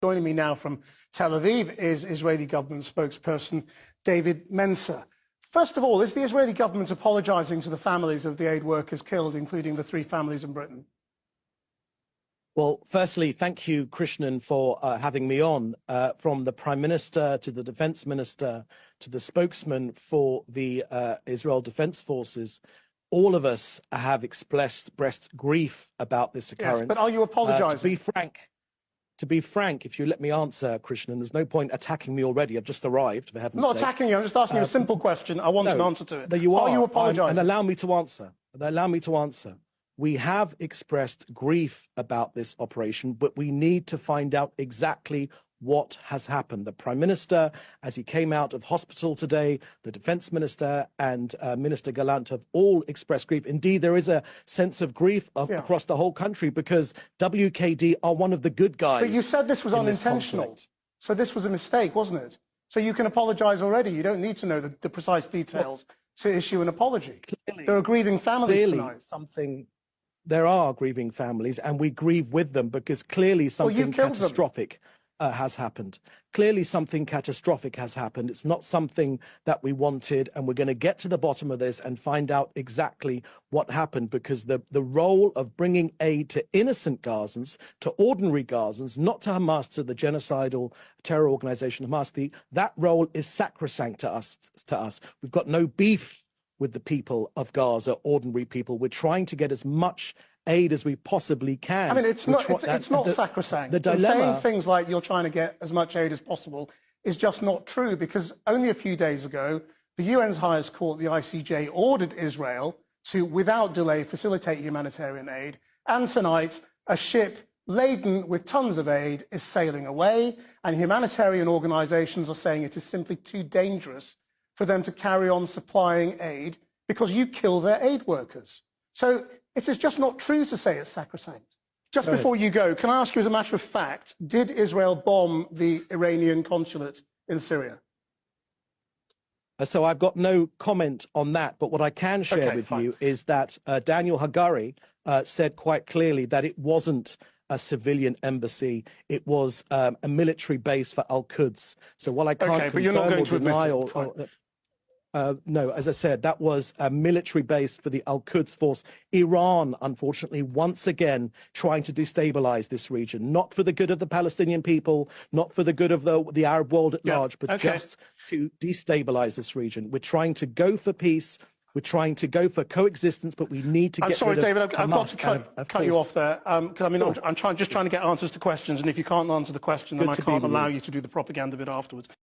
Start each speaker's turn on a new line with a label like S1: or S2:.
S1: Joining me now from Tel Aviv is Israeli government spokesperson David Mensa. First of all, is the Israeli government apologising to the families of the aid workers killed, including the 3 families in Britain?
S2: Well, firstly, thank you, Krishnan, for having me on. From the Prime Minister to the Defence Minister to the spokesman for the Israel Defence Forces, all of us have expressed grief about this occurrence.
S1: Yes, but are you apologising?
S2: To be frank, if you let me answer, Krishnan, there's no point attacking me already. I've just arrived, for heaven's sake.
S1: I'm not attacking you. I'm just asking you a simple question. I want an answer to it.
S2: Are you
S1: apologising?
S2: And allow me to answer. We have expressed grief about this operation, but we need to find out exactly what has happened. The Prime Minister, as he came out of hospital today, the Defence Minister and Minister Gallant have all expressed grief. Indeed, there is a sense of grief across the whole country because WKD are one of the good guys.
S1: But you said this was unintentional. So this was a mistake, wasn't it? So you can apologise already. You don't need to know the precise details to issue an apology.
S2: Clearly,
S1: there are grieving families tonight.
S2: There are grieving families, and we grieve with them because clearly something catastrophic has happened. Clearly something catastrophic has happened. It's not something that we wanted, and we're going to get to the bottom of this and find out exactly what happened, because the role of bringing aid to innocent Gazans, to ordinary Gazans, not to Hamas, to the genocidal terror organization Hamas, that role is sacrosanct to us. We've got no beef with the people of Gaza, ordinary people. We're trying to get as much aid as we possibly can.
S1: I mean, it's not sacrosanct.
S2: The dilemma,
S1: saying things like you're trying to get as much aid as possible is just not true, because only a few days ago, the UN's highest court, the ICJ, ordered Israel to, without delay, facilitate humanitarian aid. And tonight, a ship laden with tons of aid is sailing away, and humanitarian organizations are saying it is simply too dangerous for them to carry on supplying aid because you kill their aid workers. So it is just not true to say it's sacrosanct. Just before you go, can I ask you as a matter of fact, did Israel bomb the Iranian consulate in Syria?
S2: So I've got no comment on that, but what I can share with you is that Daniel Hagari said quite clearly that it wasn't a civilian embassy, it was a military base for Al-Quds. So while I can't
S1: but you're not going to
S2: deny no, as I said, that was a military base for the Al-Quds force. Iran, unfortunately, once again trying to destabilize this region, not for the good of the Palestinian people, not for the good of the Arab world at large, but just to destabilize this region. We're trying to go for peace. We're trying to go for coexistence, but we need to get
S1: I'm sorry,
S2: rid of
S1: David, I've got to cut you off there. Because I mean, I'm just trying to get answers to questions, and if you can't answer the question, then I can't allow you to do the propaganda bit afterwards.